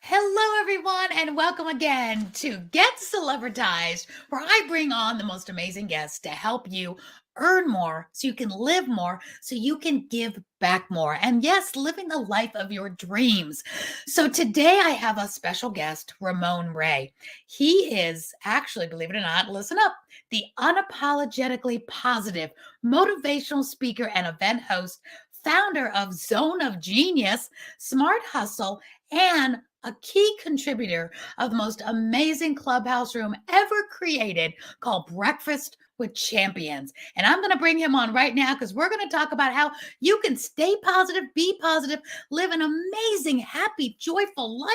Hello, everyone, and welcome again to Get Celebritized, where I bring on the most amazing guests to help you earn more so you can live more, so you can give back more. And yes, living the life of your dreams. So today I have a special guest, Ramon Ray. He is actually, believe it or not, listen up, the unapologetically positive motivational speaker and event host, founder of Zone of Genius, Smart Hustle, and a key contributor of the most amazing clubhouse room ever created called Breakfast with Champions. And I'm going to bring him on right now because we're going to talk about how you can stay positive, be positive, live an amazing, happy, joyful life,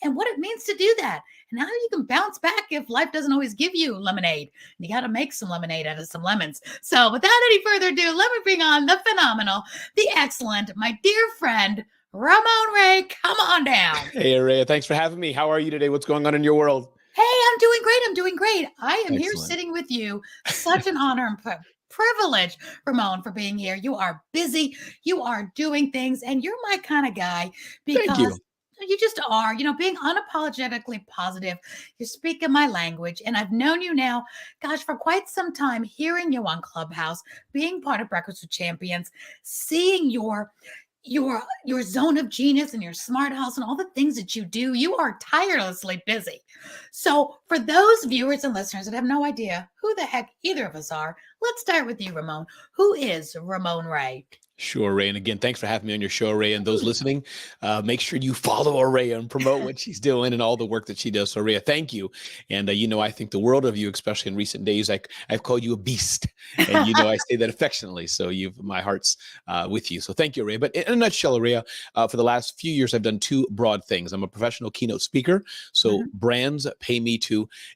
and what it means to do that. And how you can bounce back if life doesn't always give you lemonade. You got to make some lemonade out of some lemons. So without any further ado, let me bring on the phenomenal, the excellent, my dear friend, Ramon Ray. Come on down. Hey, Aurea, thanks for having me. How are you today? What's going on in your world? Hey, I'm doing great. I'm doing great. I am Excellent. here sitting with you. Such an honor and privilege, Ramon, for being here. You are busy. You are doing things, and you're my kind of guy because you just are, being unapologetically positive. You're speaking my language, and I've known you now, gosh, for quite some time, hearing you on Clubhouse, being part of Breakfast with Champions, seeing your zone of genius and your smart house and all the things that you do. You are tirelessly busy. So for those viewers and listeners that have no idea who the heck either of us are, let's start with you, Ramon. Who is Ramon Ray? Sure, Ray. And again, thanks for having me on your show, Ray. And those listening, make sure you follow Aurea and promote what she's doing and all the work that she does. So, Aurea, thank you. And, I think the world of you, especially in recent days. I've called you a beast. And, I say that affectionately. So my heart's with you. So thank you, Aurea. But in a nutshell, Aurea, for the last few years, I've done two broad things. I'm a professional keynote speaker. So brands pay me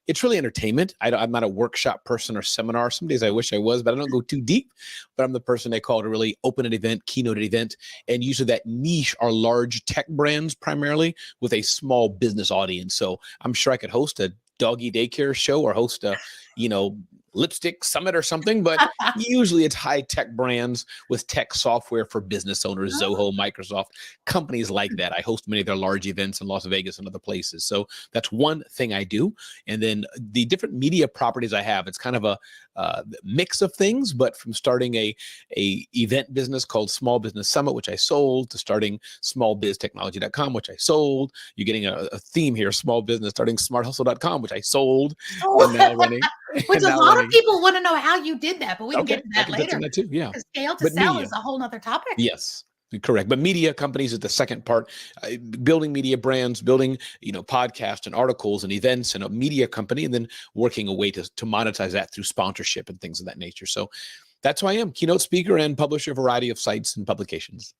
it's really entertainment. I'm not a workshop person or seminar. Some days I wish I was, but I don't go too deep. But I'm the person they call to really open an event, keynote event, and usually that niche are large tech brands primarily with a small business audience. So I'm sure I could host a doggy daycare show or host a, lipstick summit or something, but usually it's high tech brands with tech software for business owners, Zoho, Microsoft, companies like that. I host many of their large events in Las Vegas and other places. So that's one thing I do. And then the different media properties I have, it's kind of a mix of things, but from starting a event business called Small Business Summit, which I sold, to starting smallbiztechnology.com, which I sold. You're getting a theme here, small business, starting smarthustle.com, which I sold. And now running. Which a lot of people want to know how you did that, but we can get to that later. That too, yeah. Because scale to sell is a whole nother topic. Yes. Correct. But media companies is the second part, building media brands, building, podcasts and articles and events and a media company, and then working a way to monetize that through sponsorship and things of that nature. So that's who I am, keynote speaker and publisher of a variety of sites and publications.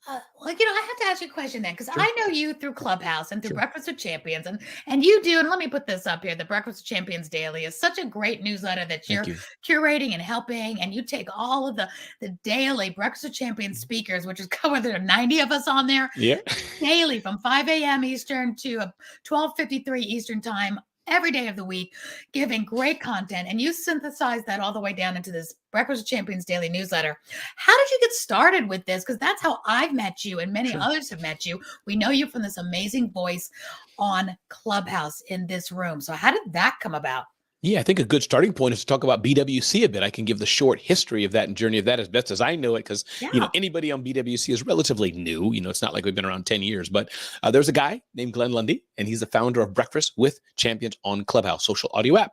I have to ask you a question then, because I know you through Clubhouse and through Breakfast with Champions, and you do, and let me put this up here, the Breakfast with Champions Daily is such a great newsletter that you're curating and helping, and you take all of the daily Breakfast with Champions speakers, which is whether there are 90 of us on there, daily from 5 a.m. Eastern to 12:53 Eastern time, every day of the week, giving great content, and you synthesize that all the way down into this Breakfast with Champions daily newsletter. How did you get started with this? Because that's how I've met you, and many others have met you. We know you from this amazing voice on Clubhouse in this room. So how did that come about? Yeah, I think a good starting point is to talk about BWC a bit. I can give the short history of that and journey of that as best as I know it, because anybody on BWC is relatively new. It's not like we've been around 10 years, but there's a guy named Glenn Lundy, and he's the founder of Breakfast with Champions on Clubhouse, social audio app.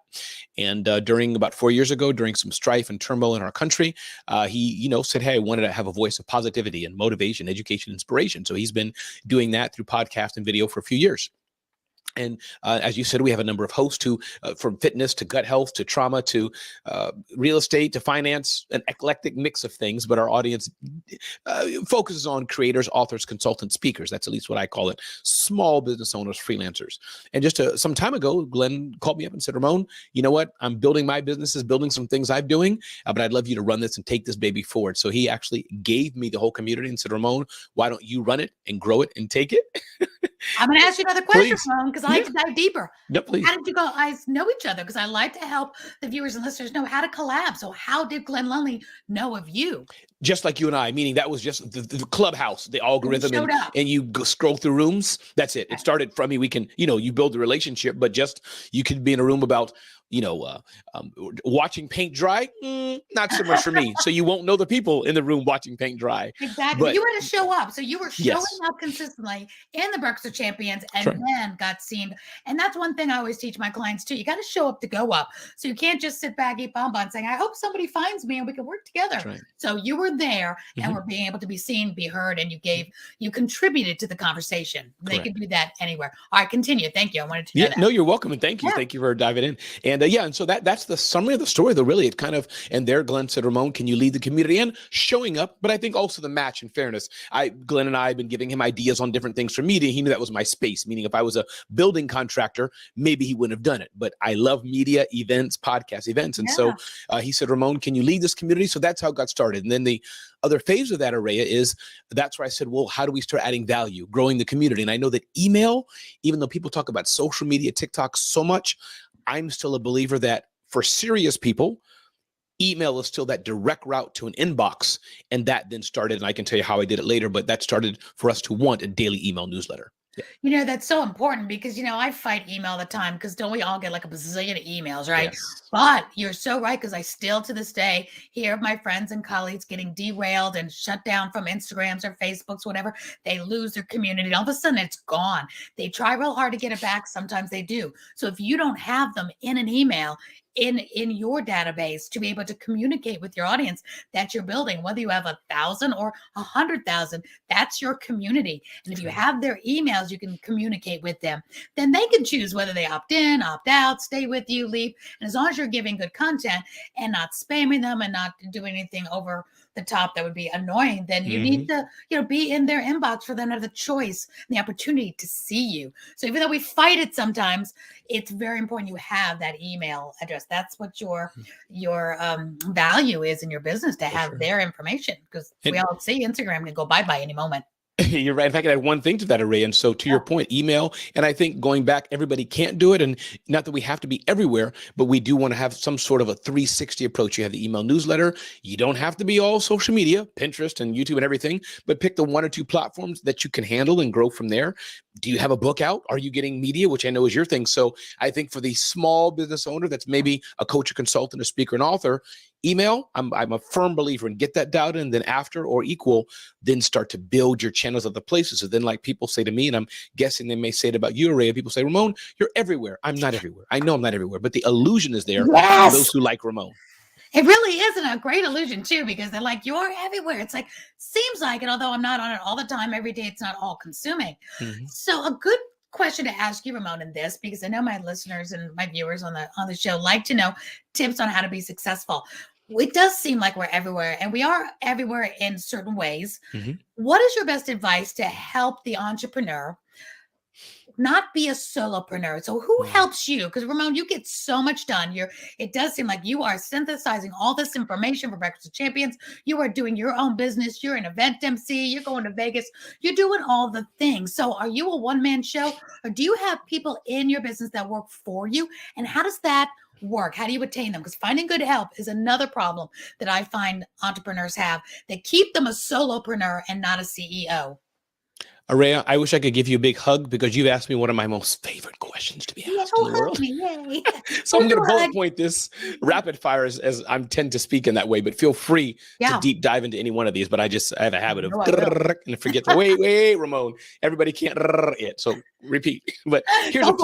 And during about 4 years ago, during some strife and turmoil in our country, he said, hey, I wanted to have a voice of positivity and motivation, education, inspiration. So he's been doing that through podcast and video for a few years. And as you said, we have a number of hosts who, from fitness to gut health to trauma to real estate to finance, an eclectic mix of things. But our audience focuses on creators, authors, consultants, speakers. That's at least what I call it. Small business owners, freelancers. And just some time ago, Glenn called me up and said, Ramon, you know what? I'm building my businesses, building some things I'm doing, but I'd love you to run this and take this baby forward. So he actually gave me the whole community and said, Ramon, why don't you run it and grow it and take it? I'm going to ask you another question, Please. Ramon, because I like to dive deeper. Yep, please. How did you guys know each other? Because I like to help the viewers and listeners know how to collab. So how did Glenn Lundy know of you? Just like you and I, meaning that was just the clubhouse, the algorithm, showed up. and you go scroll through rooms. That's it. It started from me. We can, you build a relationship, but just you could be in a room about, watching paint dry. Not so much for me. So you won't know the people in the room watching paint dry. Exactly. But you were to show up. So you were showing yes. up consistently in the Breakfast of Champions and Sure. then got seen. And that's one thing I always teach my clients too. You got to show up to go up. So you can't just sit back, eat bonbons saying, I hope somebody finds me and we can work together. Right. So you were there and were being able to be seen, be heard, and you contributed to the conversation. They can do that anywhere. All right, continue. Thank you. I wanted to know that. No, you're welcome. And thank you. Thank you for diving in. And and so that's the summary of the story, though, really. It kind of, and there Glenn said, Ramon, can you lead the community in showing up? But I think also the match, in fairness, Glenn and I have been giving him ideas on different things for media. He knew that was my space, meaning if I was a building contractor, maybe he wouldn't have done it. But I love media, events, podcast events. And so he said, Ramon, can you lead this community? So that's how it got started. And then the other phase of that, Aurea, is that's where I said, well, how do we start adding value, growing the community? And I know that email, even though people talk about social media, TikTok so much, I'm still a believer that for serious people, email is still that direct route to an inbox. And that then started, and I can tell you how I did it later, but that started for us to want a daily email newsletter. That's so important because, I fight email all the time because don't we all get like a bazillion emails, right? Yes. But you're so right because I still to this day hear of my friends and colleagues getting derailed and shut down from Instagrams or Facebooks, whatever. They lose their community and all of a sudden it's gone. They try real hard to get it back. Sometimes they do. So if you don't have them in an email, in your database to be able to communicate with your audience that you're building, whether you have 1,000 or 100,000, that's your community. And if you have their emails, you can communicate with them. Then they can choose whether they opt in, opt out, stay with you, leave. And as long as you're giving good content and not spamming them and not doing anything over the top that would be annoying, then you need to, be in their inbox for them to have the choice and the opportunity to see you. So even though we fight it sometimes, it's very important you have that email address. That's what your value is in your business, to have their information, because we all see Instagram can go bye-bye any moment. You're right. In fact, I had one thing to that, Aurea. And so to your point, email, and I think going back, everybody can't do it. And not that we have to be everywhere, but we do want to have some sort of a 360 approach. You have the email newsletter. You don't have to be all social media, Pinterest and YouTube and everything, but pick the 1 or 2 platforms that you can handle and grow from there. Do you have a book out? Are you getting media, which I know is your thing? So I think for the small business owner that's maybe a coach, a consultant, a speaker, an author, email, I'm a firm believer in get that dialed in, and then after or equal, then start to build your channels other places. So then like people say to me, and I'm guessing they may say it about you, Aurea, people say, Ramon, you're everywhere. I'm not everywhere. I know I'm not everywhere, but the illusion is there for those who like Ramon. It really isn't a great illusion too, because they're like, you're everywhere. It's like, seems like it, although I'm not on it all the time, every day, it's not all consuming. So a good question to ask you, Ramon, in this, because I know my listeners and my viewers on the show like to know tips on how to be successful. It does seem like we're everywhere, and we are everywhere in certain ways. What is your best advice to help the entrepreneur not be a solopreneur? So who helps you? Because Ramon, you get so much done. It does seem like you are synthesizing all this information for Breakfast of Champions. You are doing your own business. You're an event MC. You're going to Vegas. You're doing all the things. So are you a one-man show, or do you have people in your business that work for you? And how does that work? How do you attain them? Because finding good help is another problem that I find entrepreneurs have that keep them a solopreneur and not a CEO. Aurea, I wish I could give you a big hug because you've asked me one of my most favorite questions to be asked in the world. Yay. So I'm going to bullet point this rapid fire as I tend to speak in that way, but feel free to deep dive into any one of these. But I have a habit of and forget to wait, Ramon. Everybody can't it. So repeat. But here's a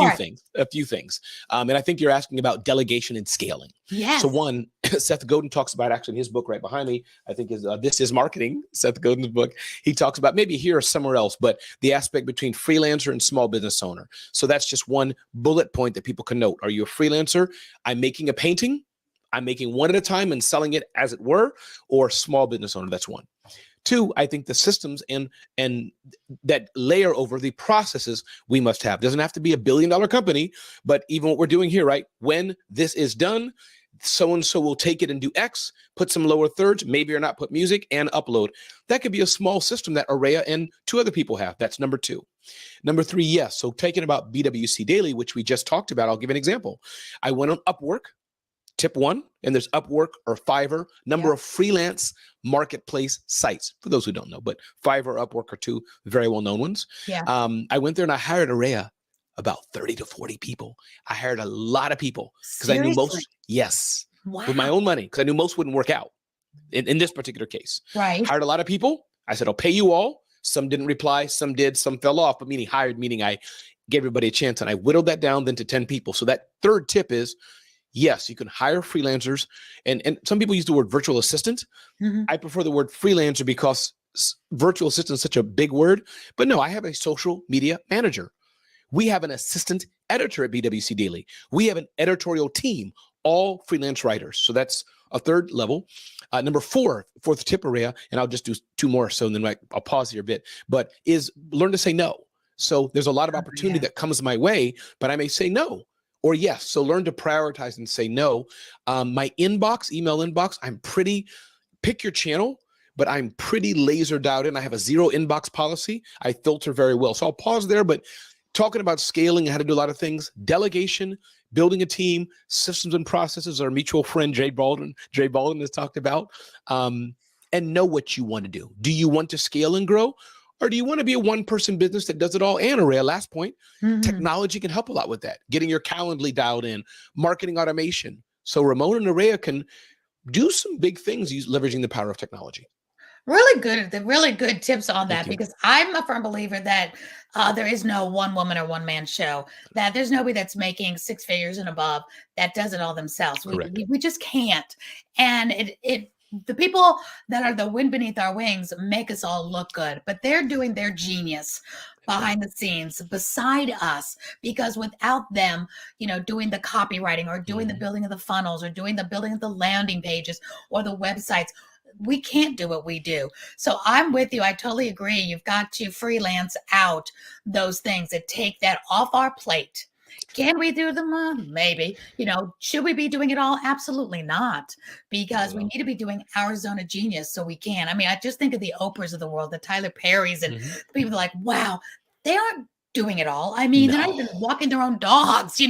few things. And I think you're asking about delegation and scaling. Yes. So one, Seth Godin talks about, actually in his book right behind me, I think is This Is Marketing, Seth Godin's book. He talks about maybe here or somewhere else, but the aspect between freelancer and small business owner. So that's just one bullet point that people can note. Are you a freelancer? I'm making a painting. I'm making one at a time and selling it as it were, or small business owner. That's one. Two, I think the systems and that layer over the processes we must have. Doesn't have to be $1 billion company, but even what we're doing here, right? When this is done, So-and-so will take it and do X, put some lower thirds, maybe or not put music and upload. That could be a small system that Aurea and 2 other people have. That's number 2. Number 3, yes. So taking about BWC Daily, which we just talked about, I'll give an example. I went on Upwork, tip 1, and there's Upwork or Fiverr, number of freelance marketplace sites, for those who don't know, but Fiverr, Upwork are 2 very well-known ones. Yeah. I went there and I hired Aurea about 30 to 40 people. I hired a lot of people because I knew most, yes, with my own money, because I knew most wouldn't work out in this particular case. Right. Hired a lot of people. I said, I'll pay you all. Some didn't reply, some did, some fell off, but meaning I gave everybody a chance, and I whittled that down then to 10 people. So that third tip is, yes, you can hire freelancers, and some people use the word virtual assistant. I prefer the word freelancer because virtual assistant is such a big word, but no, I have a social media manager. We have an assistant editor at BWC Daily. We have an editorial team, all freelance writers. So that's a third level. Number 4, fourth tip, Aurea, and I'll just do 2 more, so then I'll pause here a bit, but is learn to say no. So there's a lot of opportunity that comes my way, but I may say no or yes. So learn to prioritize and say no. My inbox, email inbox, pick your channel, but I'm pretty laser dialed in. I have a 0 inbox policy. I filter very well. So I'll pause there, but talking about scaling and how to do a lot of things, delegation, building a team, systems and processes, our mutual friend, Jay Baldwin has talked about, and know what you want to do. Do you want to scale and grow? Or do you want to be a one-person business that does it all? And Aurea, last point, technology can help a lot with that. Getting your Calendly dialed in, marketing automation. So Ramon and Aurea can do some big things leveraging the power of technology. Really good tips on that, because I'm a firm believer that there is no one woman or one man show, that there's nobody that's making 6 figures and above that does it all themselves. We just can't. And the people that are the wind beneath our wings make us all look good, but they're doing their genius behind the scenes beside us, because without them, doing the copywriting or doing the building of the funnels or doing the building of the landing pages or the websites, we can't do what we do. So I'm with you. I totally agree. You've got to freelance out those things and take that off our plate. Can we do them? Maybe. Should we be doing it all? Absolutely not, because we need to be doing our zone of genius so we can. I mean, I just think of the Oprahs of the world, the Tyler Perrys, and people are like, wow, they aren't doing it all. I mean, they're not even walking their own dogs, Could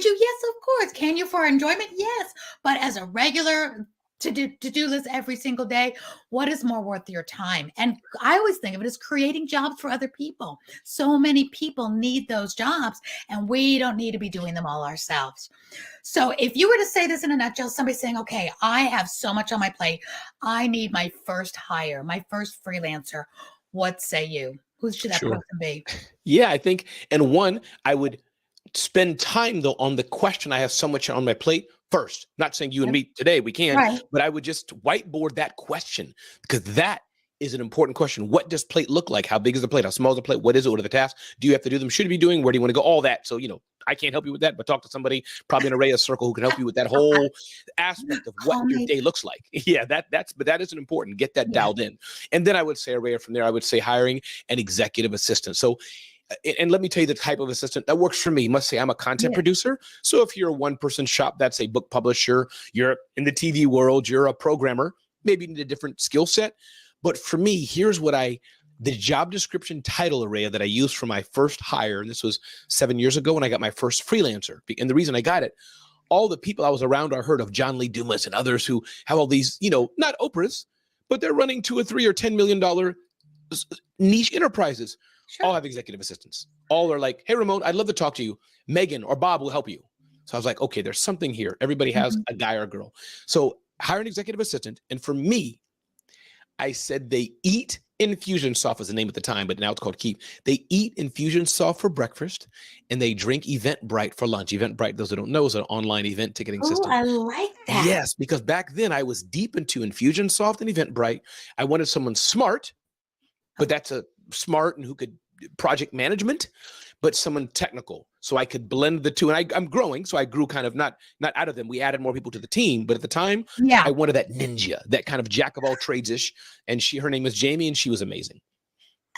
you? Yes, of course. Can you for enjoyment? Yes. But as a regular to do this every single day, what is more worth your time? And I always think of it as creating jobs for other people. So many people need those jobs, and we don't need to be doing them all ourselves. So if you were to say this in a nutshell, somebody saying, okay, I have so much on my plate, I need my first hire, my first freelancer, what say you? Who should that person be? Yeah, I think, and one, I would spend time though on the question. I have so much on my plate first. Not saying you and me today, we can, but I would just whiteboard that question, because that is an important question. What does plate look like? How big is the plate? How small is the plate? What is it? What are the tasks? Do you have to do them? Should you be doing? Where do you want to go? All that. So, I can't help you with that, but talk to somebody probably in Aurea circle who can help you with that whole aspect of what your day looks like. Yeah, but that isn't important. Get that dialed in. And then I would say, Aurea, from there, I would say hiring an executive assistant. So, and let me tell you the type of assistant that works for me. Must say I'm a content producer. So if you're a one-person shop, that's a book publisher, you're in the TV world, you're a programmer, maybe you need a different skill set. But for me, here's what the job description title, Aurea, that I used for my first hire, and this was 7 years ago when I got my first freelancer. And the reason I got it, all the people I was around, I heard of John Lee Dumas and others who have all these, not Oprahs, but they're running $2 or $3 or $10 million niche enterprises. All have executive assistants. All are like, hey, Ramon, I'd love to talk to you. Megan or Bob will help you. So I was like, okay, there's something here. Everybody has a guy or a girl. So hire an executive assistant. And for me, I said they eat Infusionsoft was the name at the time, but now it's called Keep. They eat Infusionsoft for breakfast, and they drink Eventbrite for lunch. Eventbrite, those who don't know, is an online event ticketing system. I like that. Yes, because back then I was deep into Infusionsoft and Eventbrite. I wanted someone smart, but that's a smart and who could project management, but someone technical. So I could blend the two. And I'm growing. So I grew kind of not out of them. We added more people to the team. But at the time, I wanted that ninja, that kind of jack of all trades-ish. And her name was Jamie, and she was amazing.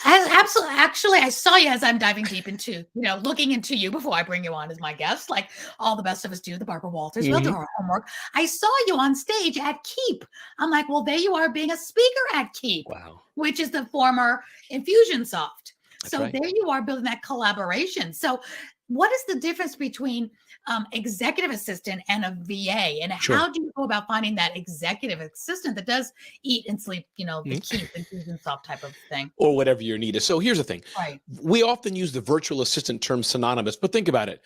Absolutely. Actually, I saw you as I'm diving deep into, looking into you before I bring you on as my guest, like all the best of us do, the Barbara Walters. We'll do Mhm. our homework. I saw you on stage at Keep. I'm like, well, there you are being a speaker at Keep, Wow. which is the former Infusionsoft. That's So right. there you are building that collaboration. So, what is the difference between executive assistant and a VA? And Sure. how do you go about finding that executive assistant that does eat and sleep, the Mhm. Keep Infusionsoft type of thing? Or whatever your need is. So here's the thing. Right. We often use the virtual assistant term synonymous, but think about it.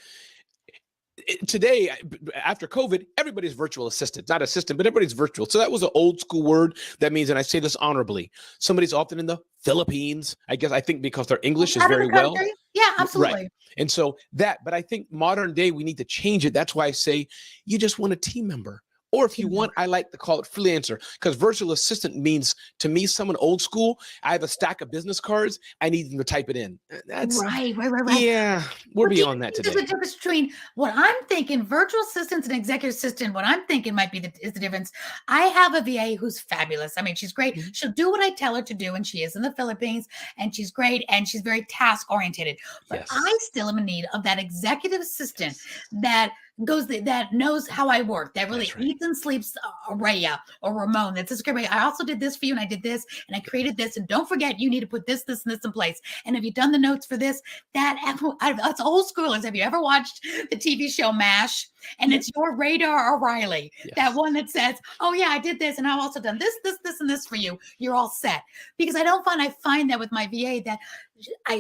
Today, after COVID, everybody's virtual assistant, not assistant, but everybody's virtual. So that was an old school word. That means, and I say this honorably, somebody's often in the Philippines. I think because their English is Out of very the well. country? Yeah, Right. absolutely. And so but I think modern day, we need to change it. That's why I say you just want a team member. Or if you Team want, member. I like to call it freelancer, because virtual assistant means to me, someone old school. I have a stack of business cards. I need them to type it in. That's, Right. yeah, we're What do you beyond that think is the today. difference between what I'm thinking, virtual assistants and executive assistant? What I'm thinking might be is the difference. I have a VA who's fabulous. I mean, she's great. Mhm. She'll do what I tell her to do, and she is in the Philippines, and she's great, and she's very task oriented. But I Yes. still am in need of that executive assistant Yes. that that knows how I work, that really That's right. eats and sleeps Aurea or Ramon. That's this great. I also did this for you, and I did this, and I created this, and don't forget, you need to put this, and this in place. And have you done the notes for this? That's old schoolers. Have you ever watched the TV show MASH? And Yeah. it's your Radar O'Reilly, that Yes. one that says, "Oh yeah, I did this, and I've also done this, and this for you. You're all set." Because I find that with my VA that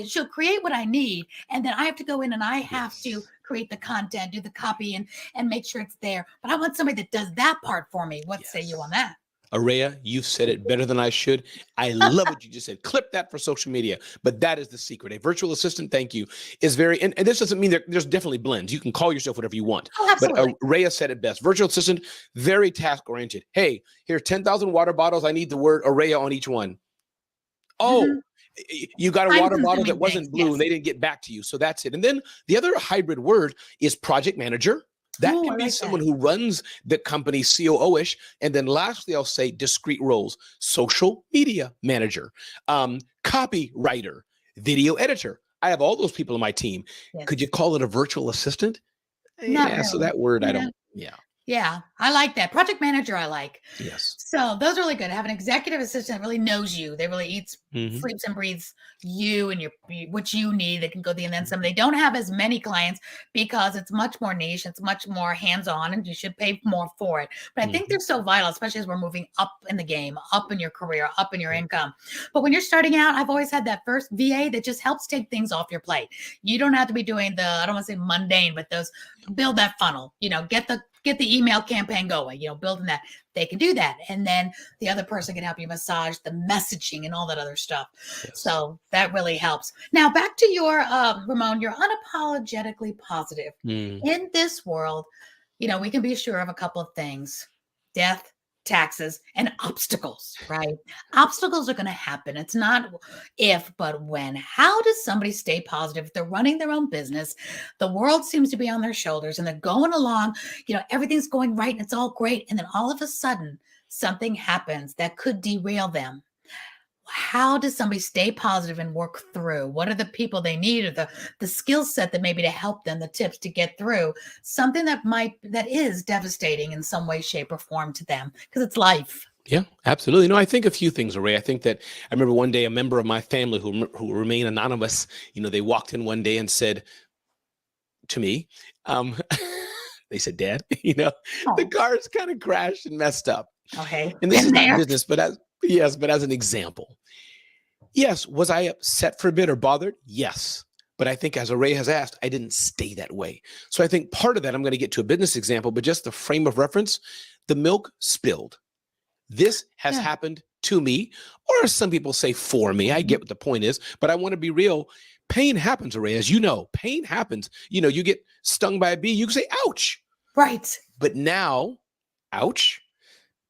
she'll create what I need, and then I have to go in and I have to Yes. create the content, do the copy, and make sure it's there. But I want somebody that does that part for me. What say you on Yes. that? Araya, you've said it better than I should. I love what you just said. Clip that for social media. But that is the secret. A virtual assistant, thank you, is very, and this doesn't mean there's definitely blends. You can call yourself whatever you want. Oh, But absolutely. Araya said it best. Virtual assistant, very task oriented. Hey, here's 10,000 water bottles. I need the word Araya on each one. Oh, Mhm. you got a water bottle that Time-consuming things. wasn't blue and Yes. they didn't get back to you. So that's it. And then the other hybrid word is project manager. That Oh, I can be like that. someone who runs the company, COO-ish. And then lastly, I'll say discrete roles: social media manager, copywriter, video editor. I have all those people in my team. Could Yes. you call it a virtual assistant? Not Yeah. So really. that word, I Yeah. don't. Yeah. Yeah, I like that. Project manager, I like. Yes. So those are really good. Have an executive assistant that really knows you. They really eats, Hmm. sleeps, and breathes you and what you need. They can go the and then some. They don't have as many clients because it's much more niche. It's much more hands-on, and you should pay more for it. But I think Hmm. they're so vital, especially as we're moving up in the game, up in your career, up in your income. But when you're starting out, I've always had that first VA that just helps take things off your plate. You don't have to be doing I don't want to say mundane, but those build that funnel. Get the email campaign going. Building that. They can do that, and then the other person can help you massage the messaging and all that other stuff. Yes. So that really helps. Now back to your Ramon. You're unapologetically positive Mm. in this world. We can be sure of a couple of things: death, taxes, and obstacles, right? Obstacles are going to happen. It's not if, but when. How does somebody stay positive if they're running their own business? The world seems to be on their shoulders and they're going along, everything's going right and it's all great. And then all of a sudden, something happens that could derail them. How does somebody stay positive and work through? What are the people they need, or the skill set that maybe to help them, the tips to get through something that is devastating in some way, shape, or form to them, because it's life. Yeah, absolutely. No, I think a few things, Ray. I think that I remember one day a member of my family who remain anonymous, they walked in one day and said to me, um, they said, "Dad, the Oh, car's kind of crashed and messed up." okay. And this Been is not there. business, but as an example. Yes, was I upset for a bit or bothered? Yes. But I think, as Ray has asked, I didn't stay that way. So I think part of that, I'm going to get to a business example, but just the frame of reference, the milk spilled. This has Yeah. happened to me, or as some people say, for me. I Mhm. get what the point is, but I want to be real. Pain happens, Ray, as you know. Pain happens. You get stung by a bee, you can say, ouch. Right. But now, ouch,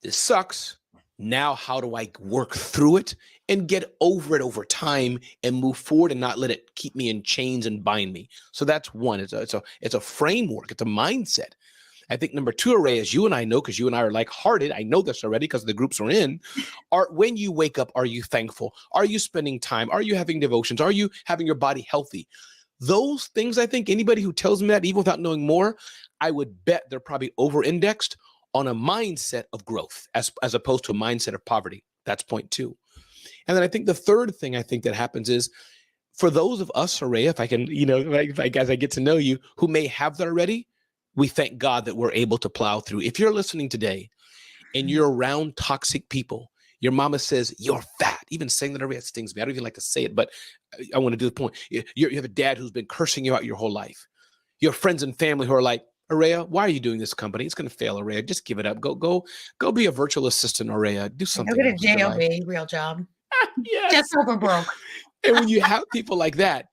this sucks. Now, how do I work through it and get over it over time and move forward and not let it keep me in chains and bind me? So that's one. It's a framework. It's a mindset. I think number two, Array, as you and I know, because you and I are like-hearted, I know this already because the groups we're in, are when you wake up, are you thankful? Are you spending time? Are you having devotions? Are you having your body healthy? Those things, I think anybody who tells me that, even without knowing more, I would bet they're probably over-indexed on a mindset of growth as opposed to a mindset of poverty. That's point two. And then I think the third thing I think that happens is, for those of us, Araya, if I can, as I get to know you, who may have that already, we thank God that we're able to plow through. If you're listening today and you're around toxic people, your mama says you're fat. Even saying that, Araya, stings me. I don't even like to say it, but I want to do the point. You have a dad who's been cursing you out your whole life. Your friends and family who are like, Araya, why are you doing this company? It's going to fail, Araya. Just give it up. Go be a virtual assistant, Araya. Do something. Go get a job, real job. Yes. Just over broke. And when you have people like that,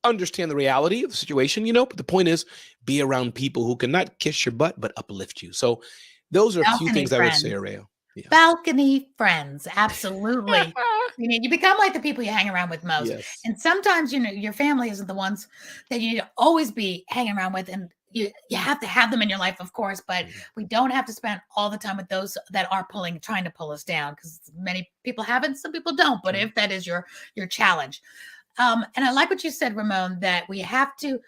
understand the reality of the situation, but the point is, be around people who can not kiss your butt, but uplift you. So those are a few things I would say, Araya. Yeah. Balcony friends. Absolutely. You become like the people you hang around with most. Yes. And sometimes, your family isn't the ones that you need to always be hanging around with. And you have to have them in your life, of course, but we don't have to spend all the time with those that are trying to pull us down, because many people haven't, some people don't. But if that is your challenge. And I like what you said, Ramon, that we have to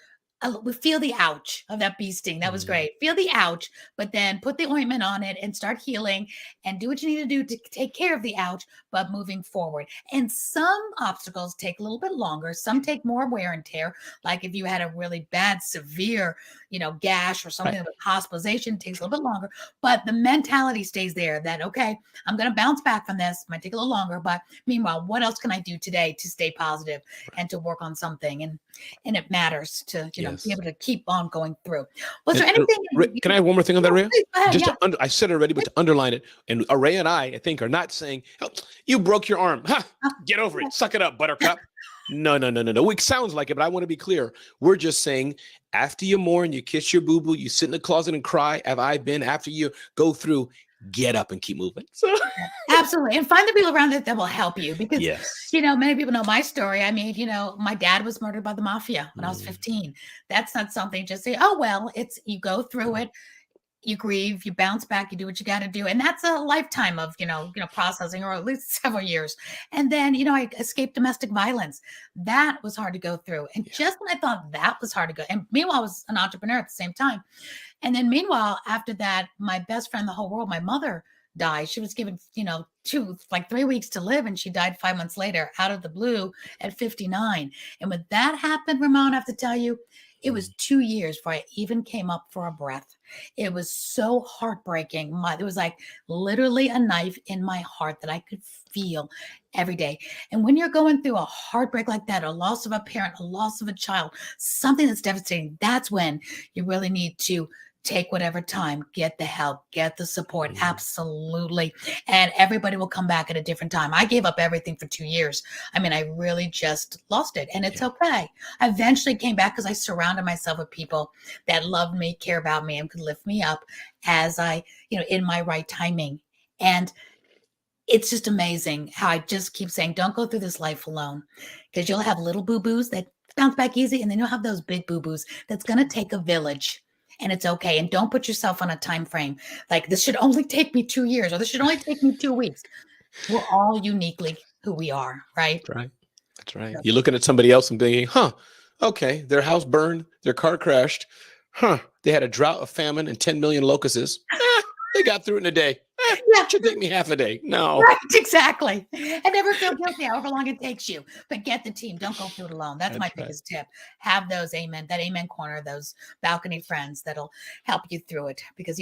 we feel the ouch of that bee sting. That was great. Feel the ouch, but then put the ointment on it and start healing and do what you need to do to take care of the ouch, but moving forward. And some obstacles take a little bit longer. Some take more wear and tear. Like if you had a really bad, severe, gash or something with hospitalization, takes a little bit longer, but the mentality stays there that, okay, I'm going to bounce back from this. Might take a little longer, but meanwhile, what else can I do today to stay positive and to work on something? And it matters to, be able to keep on going through. Was there anything? Can I have one more thing on that, Rhea? I said it already, but to underline it. And Araya and I think, are not saying, oh, you broke your arm. Get over it. Suck it up, buttercup. No. It sounds like it, but I want to be clear. We're just saying, after you mourn, you kiss your boo-boo, you sit in the closet and cry. Have I been? After you go through, get up and keep moving. So absolutely. And find the people around it that will help you, because, many people know my story. I mean, my dad was murdered by the mafia when I was 15. That's not something just say, oh, well, you go through it, you grieve, you bounce back, you do what you got to do. And that's a lifetime of, processing, or at least several years. And then, I escaped domestic violence. That was hard to go through. And just when I thought that was hard to go, and meanwhile, I was an entrepreneur at the same time. And then meanwhile, after that, my best friend in the whole world, my mother, died. She was given, 3 weeks to live, and she died 5 months later out of the blue at 59. And when that happened, Ramon, I have to tell you, it was 2 years before I even came up for a breath. It was so heartbreaking. It was like literally a knife in my heart that I could feel every day. And when you're going through a heartbreak like that, a loss of a parent, a loss of a child, something that's devastating, that's when you really need to take whatever time, get the help, get the support. Absolutely. And everybody will come back at a different time. I gave up everything for 2 years. I mean, I really just lost it, and it's okay. I eventually came back because I surrounded myself with people that loved me, care about me, and could lift me up as I, in my right timing. And it's just amazing how I just keep saying, don't go through this life alone, because you'll have little boo-boos that bounce back easy. And then you'll have those big boo-boos that's going to take a village. And it's okay. And don't put yourself on a time frame. Like, this should only take me 2 years, or this should only take me 2 weeks. We're all uniquely who we are, right? That's right. You're looking at somebody else and thinking, okay, their house burned, their car crashed. They had a drought, a famine, and 10 million locusts. They got through it in a day. It should take me half a day. No. Right, exactly. And never feel guilty however long it takes you. But get the team. Don't go through it alone. That's my biggest tip. Have those that amen corner, those balcony friends that'll help you through it. Because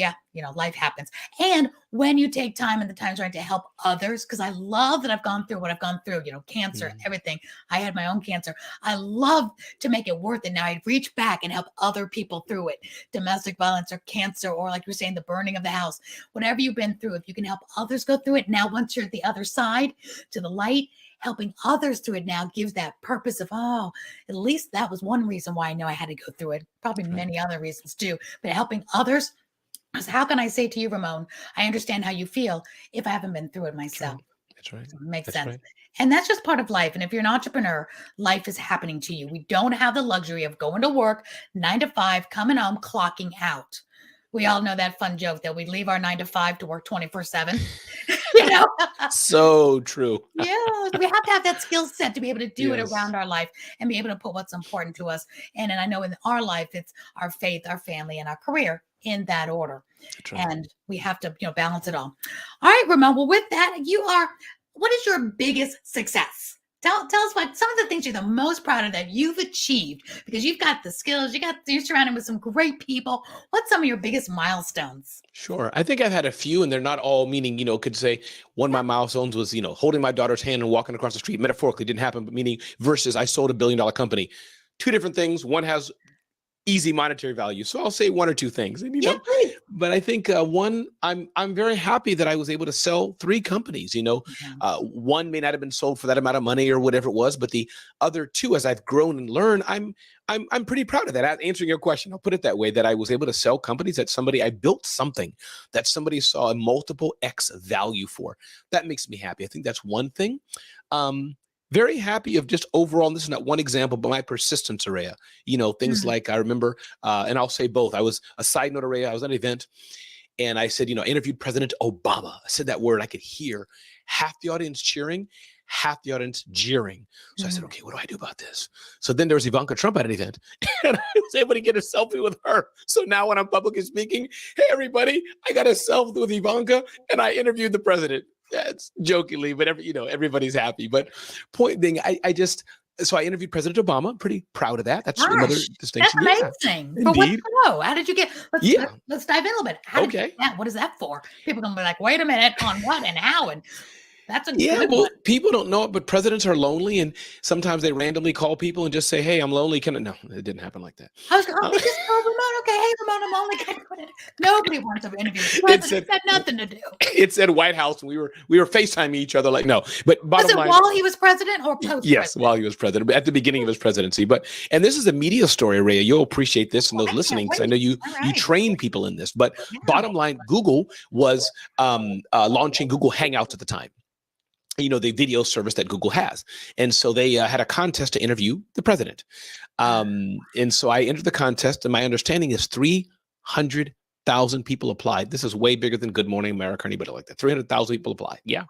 life happens. And when you take time and the time's right to help others, because I love that I've gone through what I've gone through, cancer, everything. I had my own cancer. I love to make it worth it. Now I reach back and help other people through it. Domestic violence or cancer, or like you're saying, the burning of the house, whatever you've been through, if you can help others go through it. Now, once you're at the other side to the light, helping others through it now gives that purpose of, at least that was one reason why I know I had to go through it. Probably many other reasons too, but helping others. So how can I say to you, Ramon, I understand how you feel if I haven't been through it myself? That's right. Makes That's sense. right. And that's just part of life. And if you're an entrepreneur, life is happening to you. We don't have the luxury of going to work 9 to 5, coming home, clocking out. We all know that fun joke that we leave our 9 to 5 to work 24/7. You know? So true. Yeah, we have to have that skill set to be able to do it Yes. around our life and be able to put what's important to us. And I know in our life, it's our faith, our family, and our career in that order. That's right. And we have to, balance it all. All right, Ramon. Well, with that, what is your biggest success? Tell us what some of the things you're the most proud of that you've achieved, because you've got the skills, you're surrounded with some great people. What's some of your biggest milestones? Sure. I think I've had a few, and they're not all meaning, could say one of my milestones was, holding my daughter's hand and walking across the street. Metaphorically, didn't happen, but meaning versus I sold $1 billion company. Two different things. One has easy monetary value. So I'll say one or two things. And, Yeah, please. but I think one, I'm very happy that I was able to sell 3 companies. One may not have been sold for that amount of money or whatever it was, but the other 2, as I've grown and learned, I'm pretty proud of that. Answering your question, I'll put it that way, that I was able to sell companies that I built something that somebody saw a multiple X value for. That makes me happy. I think that's one thing. Very happy of just overall, and this is not one example, but my persistence, Aurea. Things like I remember, and I'll say both. I was a side note, Aurea. I was at an event, and I said, I interviewed President Obama. I said that word. I could hear half the audience cheering, half the audience jeering. So I said, okay, what do I do about this? So then there was Ivanka Trump at an event, and I was able to get a selfie with her. So now when I'm publicly speaking, hey, everybody, I got a selfie with Ivanka, and I interviewed the president. That's jokingly, but everybody's happy. But point being, I interviewed President Obama. I'm pretty proud of that. That's another distinction. That's amazing. But what how did you get? Let's dive in a little bit. How did you get that? What is that for? People gonna be like, wait a minute, on what and how? And that's a good one. People don't know it, but presidents are lonely, and sometimes they randomly call people and just say, "Hey, I'm lonely." No, it didn't happen like that. I was going, they just called Ramon. Okay, hey Ramon, I'm only. Nobody wants to interview. It's got nothing to do. It said White House, and we were FaceTiming each other like no. But bottom line, while he was president or post? Yes, while he was president, but at the beginning of his presidency. And this is a media story, Ray. You'll appreciate this, and those listening, because I know you train people in this. But bottom line, Google was launching Google Hangouts at the time. The video service that Google has. And so they had a contest to interview the president. And so I entered the contest, and my understanding is 300,000 people applied. This is way bigger than Good Morning America or anybody like that. 300,000 people applied. Yeah.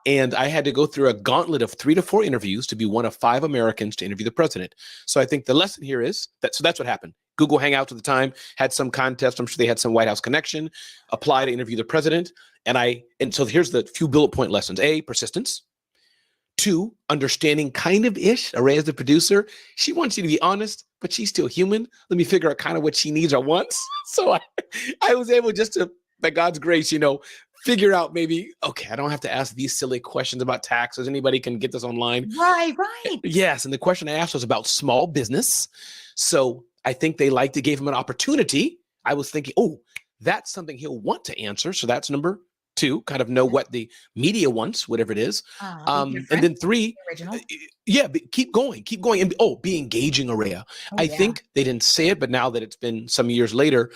And I had to go through a gauntlet of 3 to 4 interviews to be one of 5 Americans to interview the president. So I think the lesson here is that's what happened. Google Hangouts at the time had some contest. I'm sure they had some White House connection, apply to interview the president. And so here's the few bullet point lessons. A, persistence. 2, understanding kind of ish. Aurea is the producer. She wants you to be honest, but she's still human. Let me figure out kind of what she needs or wants. So I was able just to, by God's grace, figure out maybe, okay, I don't have to ask these silly questions about taxes. Anybody can get this online. Right. Yes. And the question I asked was about small business. So I think they gave him an opportunity. I was thinking, that's something he'll want to answer. So that's number 2, kind of know what the media wants, whatever it is. And then 3, keep going. And be engaging, Aurea. I think they didn't say it, but now that it's been some years later,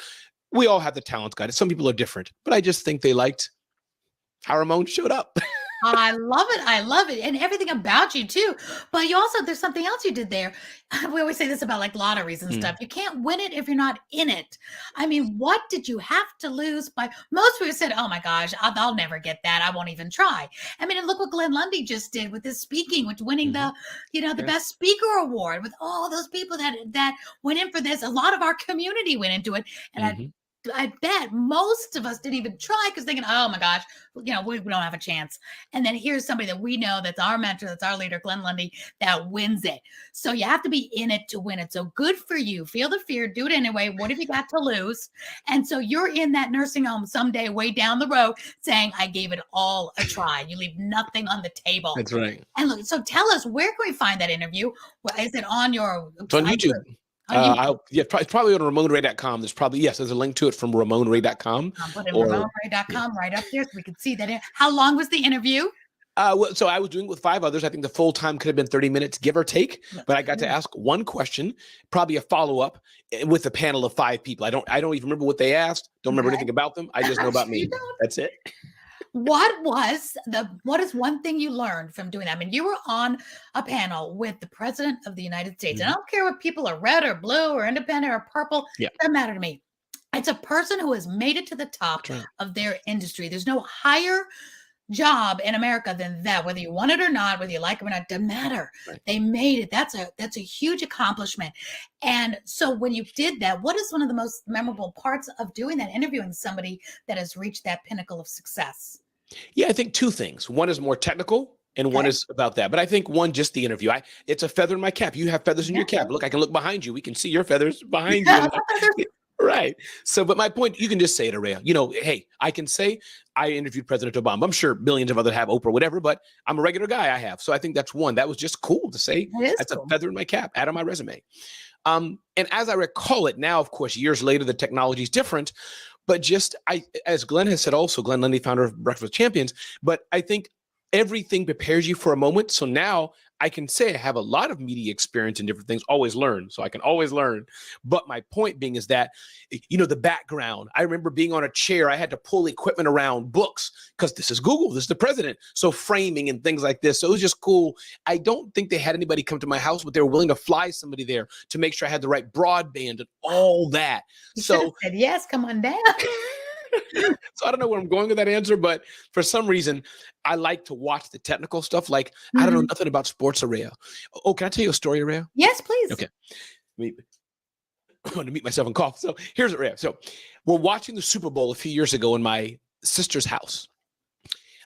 we all have the talents guide. Some people are different, but I just think they liked how Ramon showed up. I love it. And everything about you too. But there's something else you did there. We always say this about like lotteries and stuff. You can't win it if you're not in it. I mean, what did you have to lose by? Most people said, oh my gosh, I'll never get that. I won't even try. I mean, and look what Glenn Lundy just did with his speaking, with winning the best speaker award, with all those people that went in for this. A lot of our community went into it. And I bet most of us didn't even try because thinking, oh my gosh, we don't have a chance. And then here's somebody that we know that's our mentor, that's our leader, Glenn Lundy, that wins it. So you have to be in it to win it. So good for you. Feel the fear. Do it anyway. What have you got to lose? And so you're in that nursing home someday way down the road saying, I gave it all a try. You leave nothing on the table. That's right. And look, so tell us, where can we find that interview? Is it on your? It's on YouTube. It's probably on RamonRay.com. There's a link to it from RamonRay.com. I'll put in RamonRay.com right up there so we can see that. How long was the interview? So I was doing it with 5 others. I think the full time could have been 30 minutes, give or take. But I got to ask one question, probably a follow up with a panel of 5 people. I don't even remember what they asked. Don't remember anything about them. I just know about me. That's it. what is one thing you learned from doing that? I mean, you were on a panel with the President of the United States. And I don't care what people are, red or blue or independent or purple, Yeah, doesn't matter to me. It's a person who has made it to the top that's right. of their industry. There's no higher job in America than that, whether you want it or not, whether you like it or not, doesn't matter. Right. They made it. That's a huge accomplishment. And so when you did that, what is one of the most memorable parts of doing that, interviewing somebody that has reached that pinnacle of success? Yeah, I think two things. One is more technical and one Okay. is about that. But I think one, just the interview. It's a feather in my cap. You have feathers in your Yeah. cap. Look, I can look behind you. We can see your feathers behind you. Right. So, but my point, you can just say it, Aurea. Hey, I can say I interviewed President Obama. I'm sure millions of others have, Oprah, whatever, but I'm a regular guy. I have. So I think that's one. That was just cool to say. It is That's cool. a feather in my cap, add on my resume. And as I recall it now, of course, years later, the technology is different. But just as Glenn has said also, Glenn Lundy, founder of Breakfast with Champions, but I think everything prepares you for a moment. So now I can say I have a lot of media experience and different things, always learn. So I can always learn. But my point being is that, the background, I remember being on a chair, I had to pull equipment around, books, because this is Google, this is the president. So framing and things like this. So it was just cool. I don't think they had anybody come to my house, but they were willing to fly somebody there to make sure I had the right broadband and all that. You should have So said, yes, come on down. So I don't know where I'm going with that answer, but for some reason, I like to watch the technical stuff. Like, I don't know nothing about sports, Aurea. Oh, can I tell you a story, Aurea? Yes, please. Okay. I want to meet myself and cough. So here's Aurea. So we're watching the Super Bowl a few years ago in my sister's house.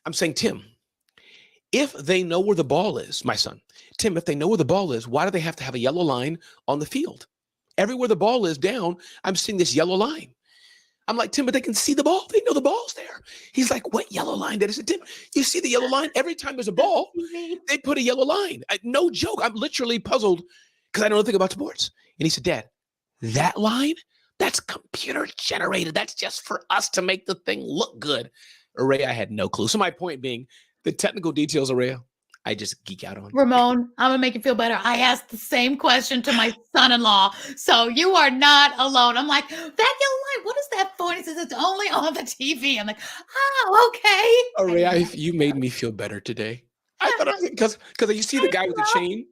I'm saying, Tim, if they know where the ball is, my son, Tim, if they know where the ball is, why do they have to have a yellow line on the field? Everywhere the ball is down, I'm seeing this yellow line. I'm like, Tim, but they can see the ball. They know the ball's there. He's like, what yellow line? That is it, Tim. You see the yellow line? Every time there's a ball, they put a yellow line. No joke. I'm literally puzzled because I know nothing about sports. And he said, Dad, that line, that's computer generated. That's just for us to make the thing look good. Aurea, I had no clue. So my point being, the technical details, Aurea, I just geek out on. Ramon, I'm gonna make you feel better. I asked the same question to my son-in-law, so you are not alone. I'm like, that yellow line, what is that for? And he says it's only on the TV. I'm like, oh, okay. Aurea, you made me feel better today. I thought because you see the guy with the chain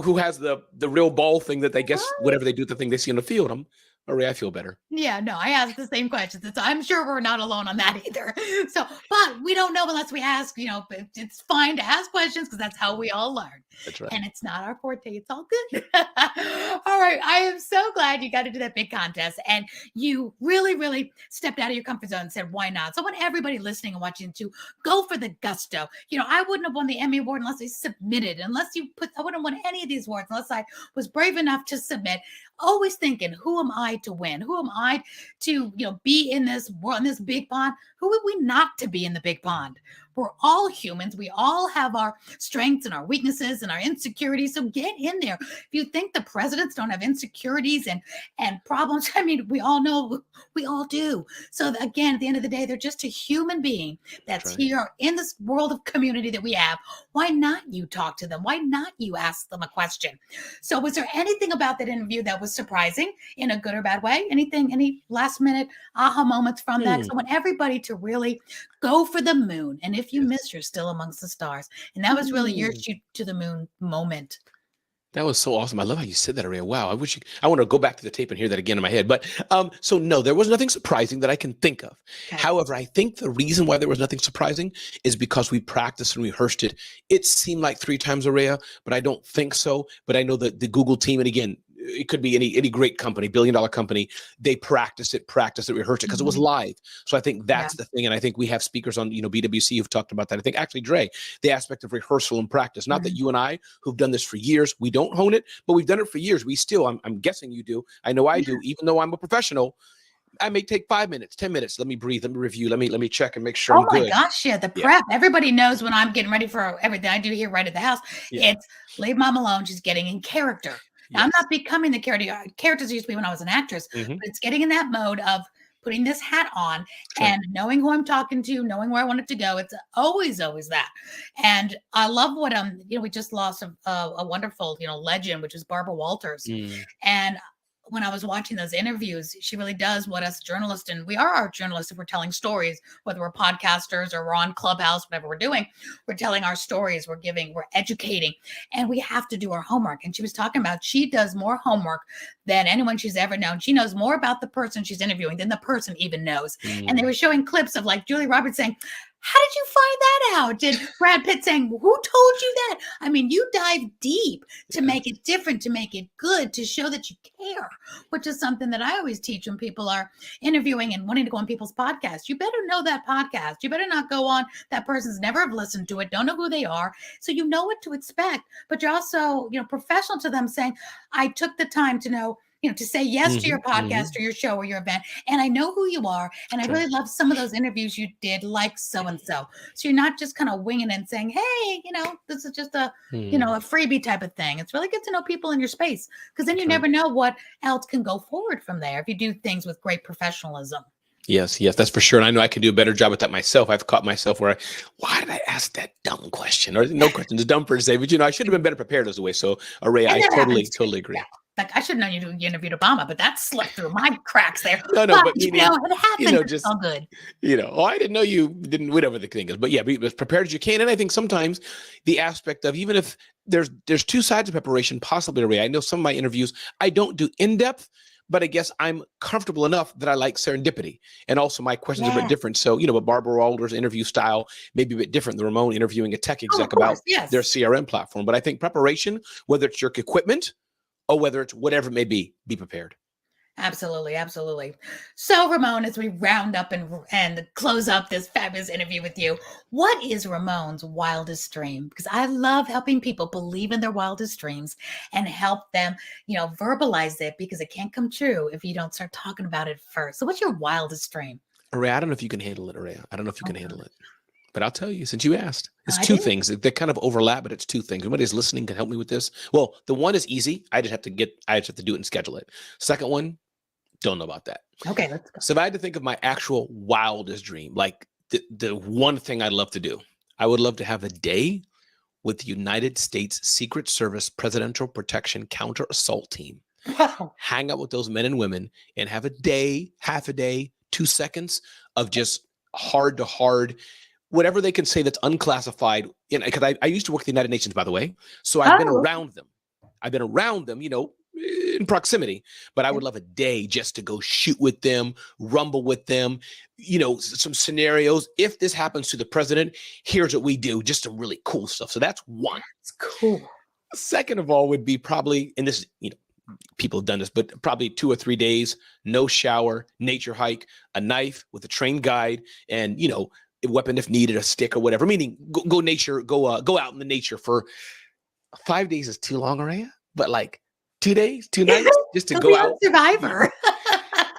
who has the real ball thing that they guess whatever they do, the thing they see on the field. Aurea, I feel better. Yeah, no, I asked the same questions. So I'm sure we're not alone on that either. So, but we don't know unless we ask, but it's fine to ask questions because that's how we all learn. That's right. And it's not our forte. It's all good. All right. I am so glad you got to do that big contest and you really, really stepped out of your comfort zone and said, why not? So I want everybody listening and watching to go for the gusto. I wouldn't have won the Emmy Award unless I submitted, I wouldn't have won any of these awards unless I was brave enough to submit. Always thinking, who am I to win? Who am I to, be in this world, in this big pond? Who would we not to be in the big pond? We're all humans. We all have our strengths and our weaknesses and our insecurities. So get in there. If you think the presidents don't have insecurities and problems, I mean, we all know we all do. So again, at the end of the day, they're just a human being that's here in this world of community that we have. Why not you talk to them? Why not you ask them a question? So was there anything about that interview that was surprising in a good or bad way? Any last minute aha moments from that? 'Cause I want everybody to really go for the moon. And if you miss, you're still amongst the stars. And that was really your shoot to the moon moment. That was so awesome. I love how you said that, Aurea. Wow. I want to go back to the tape and hear that again in my head. But so no, there was nothing surprising that I can think of. Okay. However, I think the reason why there was nothing surprising is because we practiced and rehearsed it. It seemed like 3 times, Aurea, but I don't think so. But I know that the Google team, and again, it could be any great company, billion-dollar company, they practiced it, rehearsed it because it was live. So I think that's the thing. And I think we have speakers on, BWC who've talked about that. I think actually, Dre, the aspect of rehearsal and practice, not that you and I who've done this for years, we don't hone it, but we've done it for years. We still, I'm guessing you do. I know I do, even though I'm a professional. I may take 5 minutes, 10 minutes. Let me breathe. Let me review. Let me check and make sure I'm good. Oh my gosh. Yeah. The prep. Everybody knows when I'm getting ready for everything I do here right at the house. It's leave mom alone. She's getting in character. Now, I'm not becoming the character. Characters used to be when I was an actress, but it's getting in that mode of putting this hat on and knowing who I'm talking to, knowing where I want it to go. It's always that. And I love what, we just lost a wonderful, legend, which is Barbara Walters. And when I was watching those interviews, she really does what us journalists, and we are our journalists if we're telling stories, whether we're podcasters or we're on Clubhouse, whatever we're doing, we're telling our stories, we're educating, and we have to do our homework. And she was talking about she does more homework than anyone she's ever known. She knows more about the person she's interviewing than the person even knows. And they were showing clips of like Julie Roberts saying, how did you find that out? And Brad Pitt saying, who told you that? I mean, you dive deep to make it different, to make it good, to show that you care, which is something that I always teach when people are interviewing and wanting to go on people's podcasts. You better know that podcast. You better not go on that person's never have listened to it, don't know who they are. So you know what to expect, but you're also, professional to them saying, I took the time to know, to say yes to your podcast or your show or your event. And I know who you are. And I really love some of those interviews you did, like so-and-so. So you're not just kind of winging it and saying, hey, this is just a freebie type of thing. It's really good to know people in your space, because then you never know what else can go forward from there if you do things with great professionalism. Yes, that's for sure. And I know I can do a better job with that myself. I've caught myself where why did I ask that dumb question? Or no question is dumb per se, but I should have been better prepared as a way. So Aurea, I totally agree. Yeah. Like, I should have known you interviewed Obama, but that slipped through my cracks there. No, but it happened. Just all good. I didn't know you didn't, whatever the thing is. But yeah, be as prepared as you can. And I think sometimes the aspect of, even if there's two sides of preparation, possibly, Aurea. I know some of my interviews, I don't do in-depth, but I guess I'm comfortable enough that I like serendipity. And also my questions are a bit different. So, but Barbara Walters' interview style may be a bit different than Ramon interviewing a tech exec about their CRM platform. But I think preparation, whether it's your equipment or whether it's whatever it may be prepared. Absolutely. So, Ramon, as we round up and close up this fabulous interview with you, what is Ramon's wildest dream? Because I love helping people believe in their wildest dreams and help them, verbalize it, because it can't come true if you don't start talking about it first. So what's your wildest dream? Aurea, I don't know if you can handle it, Aurea. I don't know if you can handle it. But I'll tell you, since you asked, it's two things. They kind of overlap, but it's two things. Somebody's listening can help me with this. Well, the one is easy. I just have to do it and schedule it. Second one, don't know about that. Okay, let's go. So if I had to think of my actual wildest dream, like the one thing I'd love to do, I would love to have a day with the United States Secret Service Presidential Protection Counter Assault Team. Wow. Hang out with those men and women and have a day, half a day, 2 seconds of just hard to hard, whatever they can say that's unclassified. Because I used to work at the United Nations, by the way. So I've been around them. In proximity, but I would love a day just to go shoot with them, rumble with them, some scenarios. If this happens to the president, here's what we do, just some really cool stuff. So that's one. It's cool. Second of all would be probably, and this, people have done this, but probably 2 or 3 days, no shower, nature hike, a knife with a trained guide, and, a weapon if needed, a stick or whatever, meaning go out in the nature for 5 days is too long, Aurea, but like 2 days, 2 nights, just to go out. Survivor.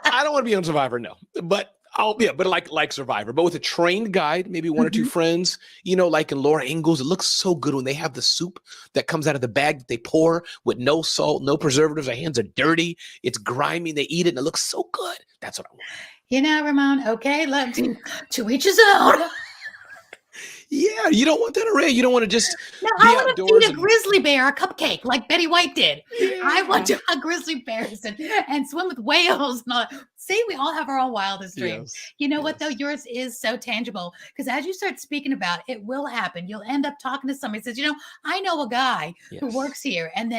I don't want to be on Survivor, no, but but like Survivor, but with a trained guide, maybe one or two friends, like in Laura Ingalls. It looks so good when they have the soup that comes out of the bag that they pour with no salt, no preservatives. Their hands are dirty. It's grimy. They eat it and it looks so good. That's what I want. Ramon, okay, to each his own. Yeah, you don't want that, Aurea. You don't want to just be outdoors. I want to feed a grizzly bear a cupcake like Betty White did. Yeah. I want to hug grizzly bears and swim with whales and all that. See, we all have our own wildest dreams. Yes. You know what, though? Yours is so tangible, because as you start speaking about it, it will happen. You'll end up talking to somebody who says, I know a guy who works here. And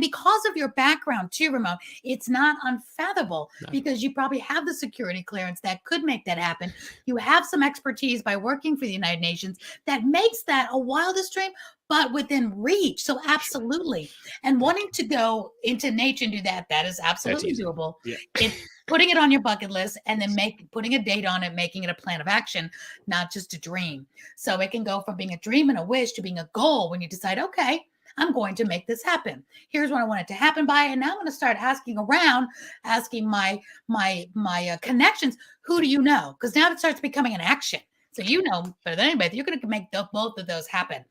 because of your background too, Ramon, it's not unfathomable because you probably have the security clearance that could make that happen. You have some expertise by working for the United Nations that makes that a wildest dream, but within reach. So absolutely. And wanting to go into nature and do that is absolutely doable. Yeah. It's putting it on your bucket list and then putting a date on it, making it a plan of action, not just a dream. So it can go from being a dream and a wish to being a goal when you decide, okay, I'm going to make this happen. Here's when I want it to happen by. And now I'm going to start asking my connections, who do you know? Because now it starts becoming an action. So better than anybody, you're going to make both of those happen.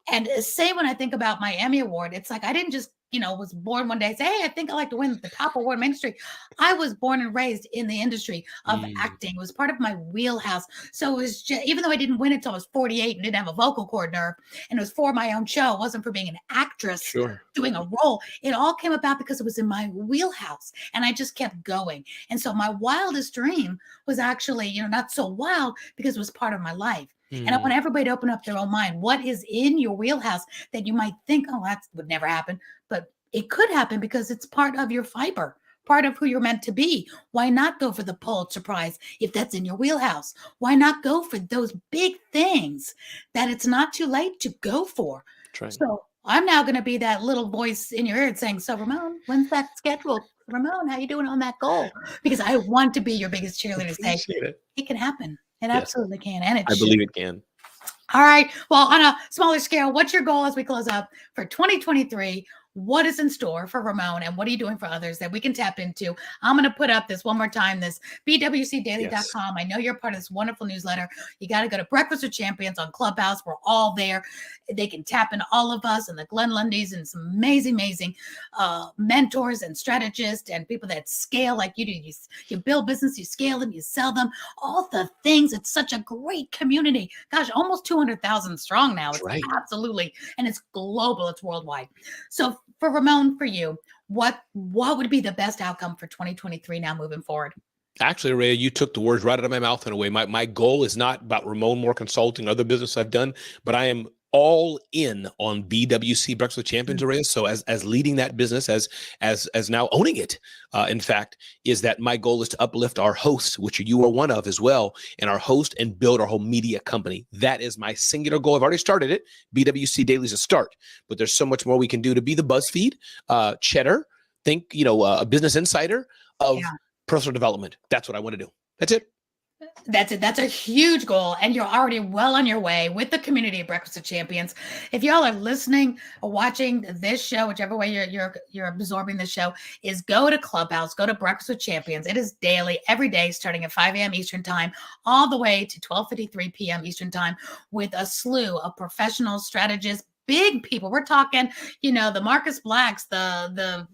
And same when I think about my Emmy Award, it's like I didn't just was born one day, say, hey, I think I like to win the top award in the industry. I was born and raised in the industry of acting. It was part of my wheelhouse. So it was just, even though I didn't win it until I was 48 and didn't have a vocal cord nerve, and it was for my own show, it wasn't for being an actress Sure. doing a role. It all came about because it was in my wheelhouse, and I just kept going. And so my wildest dream was actually, not so wild because it was part of my life. And I want everybody to open up their own mind. What is in your wheelhouse that you might think, oh, that would never happen, but it could happen because it's part of your fiber, part of who you're meant to be. Why not go for the Pulitzer Prize if that's in your wheelhouse? Why not go for those big things that it's not too late to go for? Right. So I'm now going to be that little voice in your ear saying, so Ramon, when's that scheduled? Ramon, how you doing on that goal? Because I want to be your biggest cheerleader to say, it can happen. It absolutely can. And I believe it can. All right. Well, on a smaller scale, what's your goal as we close up for 2023? What is in store for Ramon, and what are you doing for others that we can tap into? I'm going to put up this one more time, this bwcdaily.com. I know you're part of this wonderful newsletter. You got to go to Breakfast with Champions on Clubhouse. We're all there. They can tap into all of us and the Glenn Lundys and some amazing mentors and strategists and people that scale like you do. You build business, you scale them, you sell them, all the things. It's such a great community. Gosh, almost 200,000 strong now. It's right. Absolutely. And it's global. It's worldwide. So for Ramon, for you, what would be the best outcome for 2023 now moving forward? Actually, Ray, you took the words right out of my mouth in a way. My goal is not about Ramon Moore Consulting, other business I've done, but I am all in on BWC Breakfast with Champions, Araya. So as leading that business, as now owning it, in fact, is that my goal is to uplift our hosts, which you are one of as well, and our host and build our whole media company. That is my singular goal. I've already started it. BWC Daily is a start, but there's so much more we can do to be the BuzzFeed, Cheddar, think, a business insider of personal development. That's what I want to do. That's it. That's it. That's a huge goal. And you're already well on your way with the community of Breakfast with Champions. If y'all are listening or watching this show, whichever way you're absorbing the show, is go to Clubhouse, go to Breakfast with Champions. It is daily, every day, starting at 5 a.m. Eastern time, all the way to 12:53 p.m. Eastern time, with a slew of professional strategists, big people. We're talking, the Marcus Blacks, who are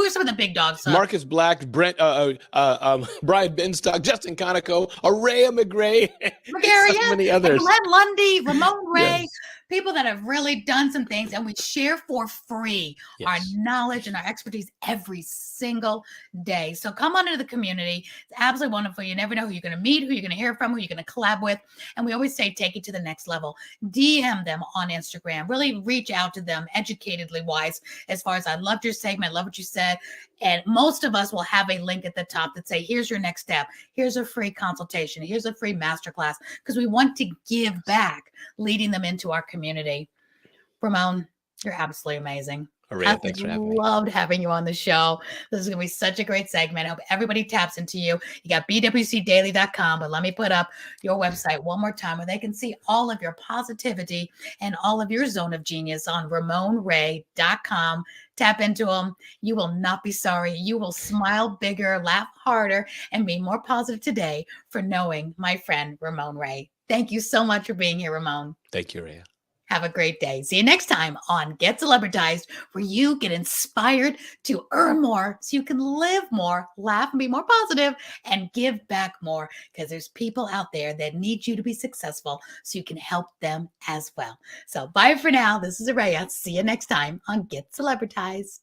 some of the big dogs? Marcus Black, Brent, Brian Benstock, Justin Conoco, Aurea McGarry, so many others. Glenn Lundy, Ramon Ray, people that have really done some things, and we share for free our knowledge and our expertise every single day. So come on into the community. It's absolutely wonderful. You never know who you're going to meet, who you're going to hear from, who you're going to collab with. And we always say, take it to the next level. DM them on Instagram. Really reach out to them educatedly wise, as far as I loved your segment, love what you said. And most of us will have a link at the top that say, here's your next step. Here's a free consultation. Here's a free masterclass, because we want to give back, leading them into our community. Ramon, you're absolutely amazing. Aurea, thanks for having me. Loved having you on the show. This is going to be such a great segment. I hope everybody taps into you. You got bwcdaily.com, but let me put up your website one more time where they can see all of your positivity and all of your zone of genius on ramonray.com. Tap into them. You will not be sorry. You will smile bigger, laugh harder, and be more positive today for knowing my friend Ramon Ray. Thank you so much for being here, Ramon. Thank you, Aurea. Have a great day. See you next time on Get Celebritized, where you get inspired to earn more so you can live more, laugh and be more positive, and give back more, because there's people out there that need you to be successful so you can help them as well. So bye for now. This is Aurea. See you next time on Get Celebritized.